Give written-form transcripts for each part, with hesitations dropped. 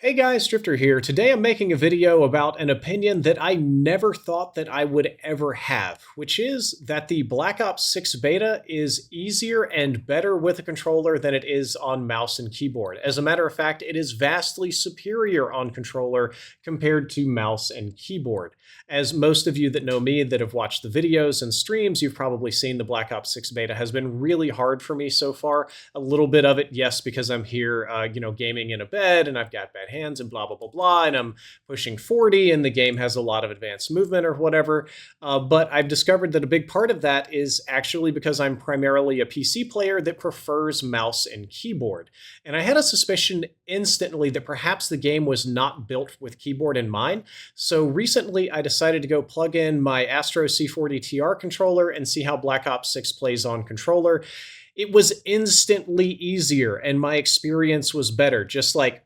Hey guys, Drifter here. Today I'm making a video about an opinion that I never thought that I would ever have, which is that the Black Ops 6 beta is easier and better with a controller than it is on mouse and keyboard. As a matter of fact, it is vastly superior on controller compared to mouse and keyboard. As most of you that know me that have watched the videos and streams, you've probably seen the Black Ops 6 beta has been really hard for me so far. A little bit of it, yes, because I'm here, gaming in a bed and I've got bad hands and blah, blah, blah, blah, and I'm pushing 40 and the game has a lot of advanced movement or whatever. But I've discovered that a big part of that is actually because I'm primarily a PC player that prefers mouse and keyboard. And I had a suspicion instantly that perhaps the game was not built with keyboard in mind. So recently I decided to go plug in my Astro C40 TR controller and see how Black Ops 6 plays on controller. It was instantly easier and my experience was better, just like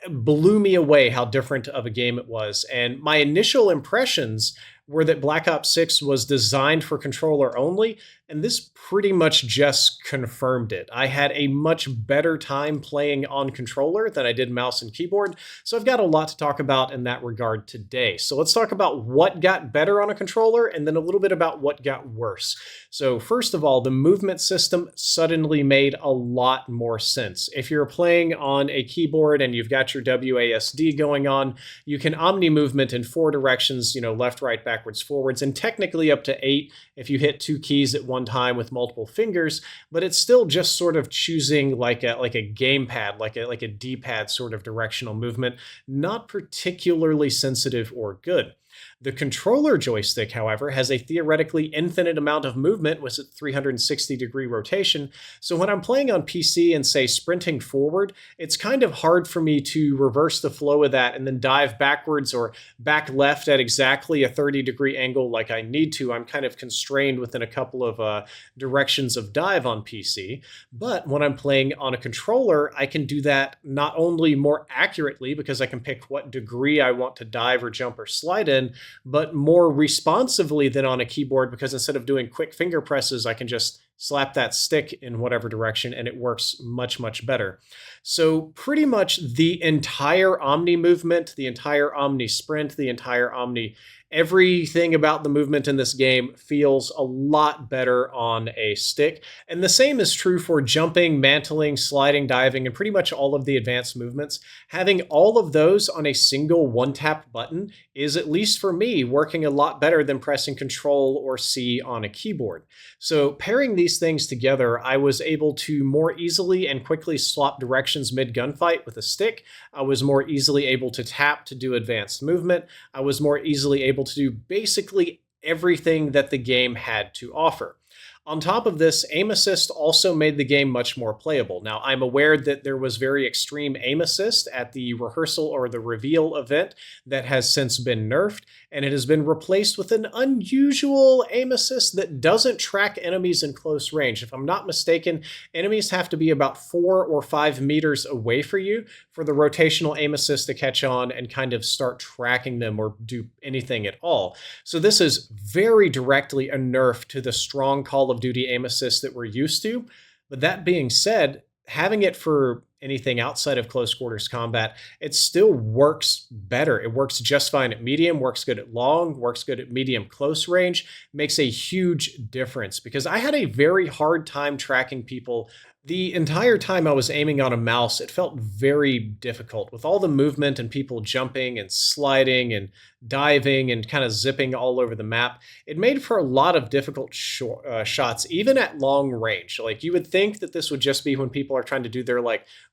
blew me away how different of a game it was. And my initial impressions were that Black Ops 6 was designed for controller only, and this pretty much just confirmed it. I had a much better time playing on controller than I did mouse and keyboard, so I've got a lot to talk about in that regard today. So let's talk about what got better on a controller, and then a little bit about what got worse. So first of all, the movement system suddenly made a lot more sense. If you're playing on a keyboard and you've got your WASD going on, you can omni-movement in 4 directions, left, right, backwards, forwards, and technically up to 8 if you hit 2 keys at one time with multiple fingers, but it's still just sort of choosing like a gamepad, like a D-pad sort of directional movement, not particularly sensitive or good. The controller joystick, however, has a theoretically infinite amount of movement with a 360-degree rotation, so when I'm playing on PC and, say, sprinting forward, it's kind of hard for me to reverse the flow of that and then dive backwards or back left at exactly a 30-degree angle like I need to. I'm kind of constrained within a couple of directions of dive on PC, but when I'm playing on a controller, I can do that not only more accurately because I can pick what degree I want to dive or jump or slide in, but more responsively than on a keyboard, because instead of doing quick finger presses, I can just slap that stick in whatever direction and it works much, much better. So pretty much the entire Omni movement, the entire Omni sprint, the entire Omni everything about the movement in this game feels a lot better on a stick. And the same is true for jumping, mantling, sliding, diving, and pretty much all of the advanced movements. Having all of those on a single one-tap button is, at least for me, working a lot better than pressing Control or C on a keyboard. So pairing these things together, I was able to more easily and quickly swap directions mid-gunfight with a stick. I was more easily able to tap to do advanced movement. I was more easily able to do basically everything that the game had to offer. On top of this, aim assist also made the game much more playable. Now, I'm aware that there was very extreme aim assist at the rehearsal or the reveal event that has since been nerfed, and it has been replaced with an unusual aim assist that doesn't track enemies in close range. If I'm not mistaken, enemies have to be about 4 or 5 meters away from you for the rotational aim assist to catch on and kind of start tracking them or do anything at all. So this is very directly a nerf to the strong Call of Duty aim assist that we're used to. But that being said, having it for anything outside of close quarters combat, it still works better. It works just fine at medium, works good at long, works good at medium close range, makes a huge difference because I had a very hard time tracking people. The entire time I was aiming on a mouse, it felt very difficult with all the movement and people jumping and sliding and diving and kind of zipping all over the map. It made for a lot of difficult shots, even at long range. Like, you would think that this would just be when people are trying to do their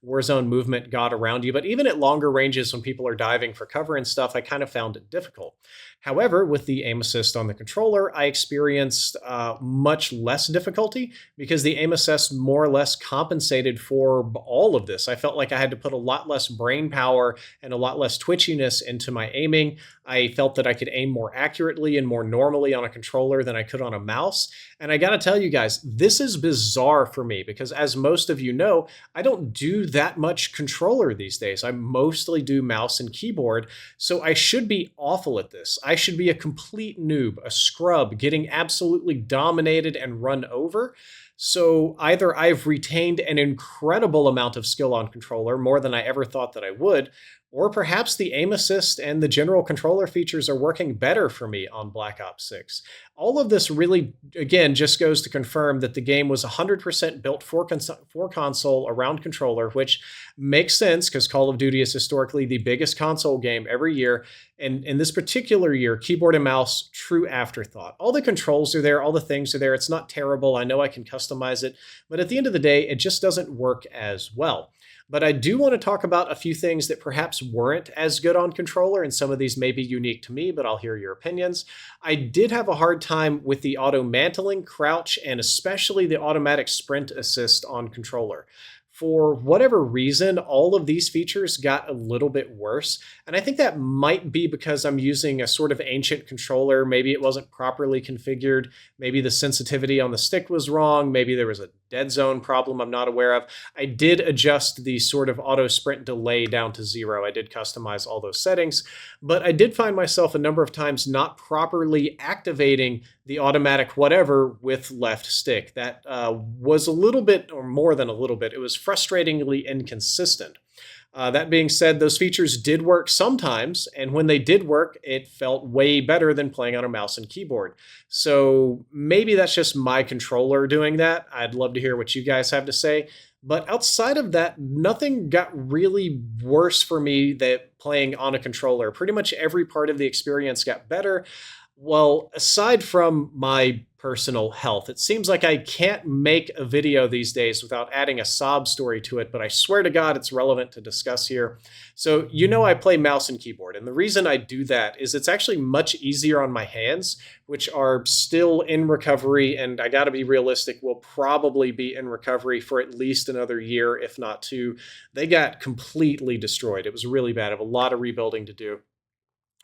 Warzone movement God around you, but even at longer ranges when people are diving for cover and stuff, I kind of found it difficult. However, with the aim assist on the controller, I experienced much less difficulty because the aim assist more or less compensated for all of this. I felt like I had to put a lot less brain power and a lot less twitchiness into my aiming. I felt that I could aim more accurately and more normally on a controller than I could on a mouse. And I gotta tell you guys, this is bizarre for me because, as most of you know, I don't do that much controller these days. I mostly do mouse and keyboard, so I should be awful at this. I should be a complete noob, a scrub, getting absolutely dominated and run over. So either I've retained an incredible amount of skill on controller, more than I ever thought that I would, or perhaps the aim assist and the general controller features are working better for me on Black Ops 6. All of this really, again, just goes to confirm that the game was 100% built for console around controller, which makes sense because Call of Duty is historically the biggest console game every year. And in this particular year, keyboard and mouse, true afterthought. All the controls are there, all the things are there. It's not terrible. I know I can customize it, but at the end of the day, it just doesn't work as well. But I do want to talk about a few things that perhaps weren't as good on controller, and some of these may be unique to me, but I'll hear your opinions. I did have a hard time with the auto mantling, crouch, and especially the automatic sprint assist on controller. For whatever reason, all of these features got a little bit worse. And I think that might be because I'm using a sort of ancient controller. Maybe it wasn't properly configured. Maybe the sensitivity on the stick was wrong. Maybe there was a dead zone problem I'm not aware of. I did adjust the sort of auto sprint delay down to 0. I did customize all those settings, but I did find myself a number of times not properly activating the automatic whatever with left stick. That was a little bit, or more than a little bit, it was frustratingly inconsistent. That being said, those features did work sometimes, and when they did work, it felt way better than playing on a mouse and keyboard. So maybe that's just my controller doing that. I'd love to hear what you guys have to say. But outside of that, nothing got really worse for me that playing on a controller. Pretty much every part of the experience got better. Well, aside from my personal health, it seems like I can't make a video these days without adding a sob story to it, but I swear to God it's relevant to discuss here. So, I play mouse and keyboard, and the reason I do that is it's actually much easier on my hands, which are still in recovery, and I gotta be realistic, will probably be in recovery for at least another year, if not two. They got completely destroyed. It was really bad. I have a lot of rebuilding to do.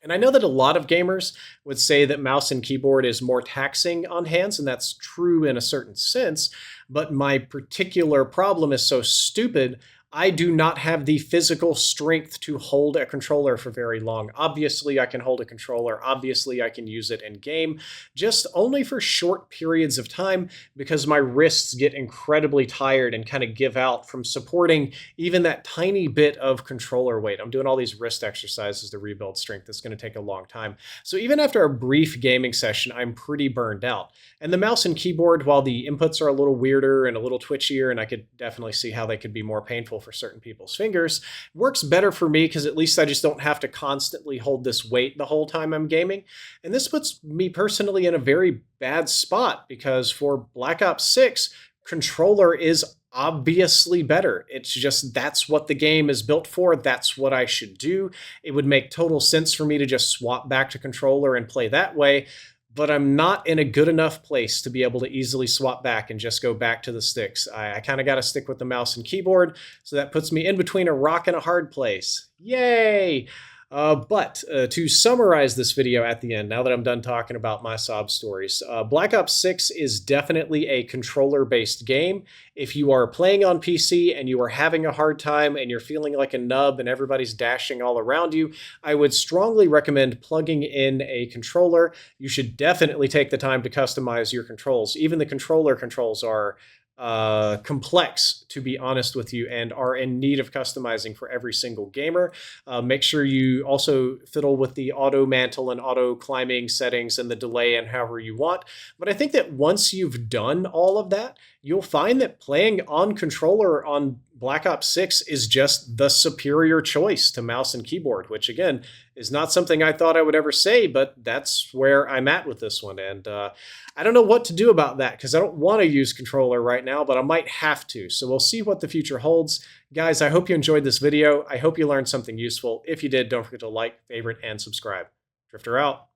And I know that a lot of gamers would say that mouse and keyboard is more taxing on hands, and that's true in a certain sense, but my particular problem is so stupid, I do not have the physical strength to hold a controller for very long. Obviously, I can hold a controller. Obviously, I can use it in game, just only for short periods of time because my wrists get incredibly tired and kind of give out from supporting even that tiny bit of controller weight. I'm doing all these wrist exercises to rebuild strength. That's going to take a long time. So even after a brief gaming session, I'm pretty burned out. And the mouse and keyboard, while the inputs are a little weirder and a little twitchier, and I could definitely see how they could be more painful for certain people's fingers, works better for me because at least I just don't have to constantly hold this weight the whole time I'm gaming. And this puts me personally in a very bad spot because for Black Ops 6, controller is obviously better. It's just that's what the game is built for. That's what I should do. It would make total sense for me to just swap back to controller and play that way. But I'm not in a good enough place to be able to easily swap back and just go back to the sticks. I kind of got to stick with the mouse and keyboard, so that puts me in between a rock and a hard place. Yay! But to summarize this video at the end, now that I'm done talking about my sob stories, Black Ops 6 is definitely a controller-based game. If you are playing on PC and you are having a hard time and you're feeling like a nub and everybody's dashing all around you, I would strongly recommend plugging in a controller. You should definitely take the time to customize your controls. Even the controller controls are complex, to be honest with you, and are in need of customizing for every single gamer. Make sure you also fiddle with the auto mantle and auto climbing settings and the delay and however you want. But I think that once you've done all of that, you'll find that playing on controller on Black Ops 6 is just the superior choice to mouse and keyboard, which again is not something I thought I would ever say, but that's where I'm at with this one. And I don't know what to do about that because I don't want to use controller right now, but I might have to. So we'll see what the future holds. Guys, I hope you enjoyed this video. I hope you learned something useful. If you did, don't forget to like, favorite, and subscribe. Drifter out.